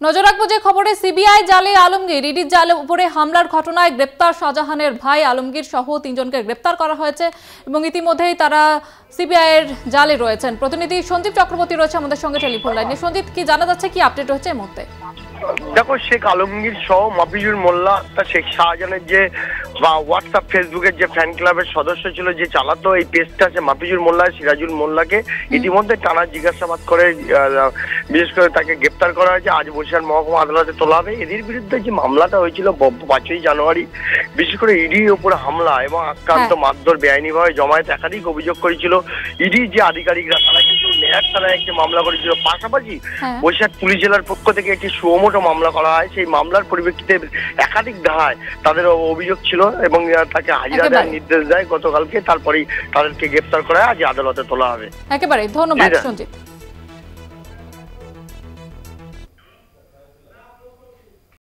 নজর রাখবো যে খবরে সিবিআই জালে আলমগীর ইডির জালে উপরে হামলার ঘটনায় গ্রেপ্তার শাহজাহানের ভাই আলমগীর সহ 3 জনকে গ্রেপ্তার করা হয়েছে এবং ইতিমধ্যেই তারা সিবিআই এর জালে রয়েছেন। প্রতিনিধি সঞ্জীব চক্রবর্তী রয়েছে আমাদের সঙ্গে টেলিফোন লাইনে। সঞ্জীব, কি জানা যাচ্ছে, কি আপডেট হচ্ছে এই মুহূর্তে? দেখো, শেখ আলমগীর সহ মাফিজুর মোল্লা তা শেখ শাহজাহানের যে হোয়াটসঅ্যাপ ফেসবুকের যে ফ্যান ক্লাবের সদস্য ছিল, যে চালাতো এই পেজটা, সে মাফিজুর মোল্লা সিরাজুল মোল্লাকে ইতিমধ্যে টানা জিজ্ঞাসাবাদ করে বিশেষ করে তাকে গ্রেপ্তার করা হয়েছে। আজ বরিশাল মহকুমা আদালতে তোলা হবে। এদের বিরুদ্ধে যে মামলাটা হয়েছিল 5ই জানুয়ারি, বিশেষ করে ইডির উপর হামলা এবং আক্রান্ত মারধর বেআইনিভাবে জমায়েত একাধিক অভিযোগ করেছিল ইডির যে আধিকারিকরা, তারা কিন্তু নেহার থানায় একটি মামলা করেছিল। পাশাপাশি বরিশাল পুলিশ জেলার পক্ষ থেকে একটি সুমোটো মামলা করা হয়। সেই মামলার পরিপ্রেক্ষিতে একাধিক ধারায় তাদের অভিযোগ ছিল এবং তাকে হাজিরা দেওয়ার নির্দেশ দেয় গতকালকে। তারপরেই তাদেরকে গ্রেপ্তার করা হয়, আজ আদালতে তোলা হবে। একেবারে ধন্যবাদ সঞ্জিত।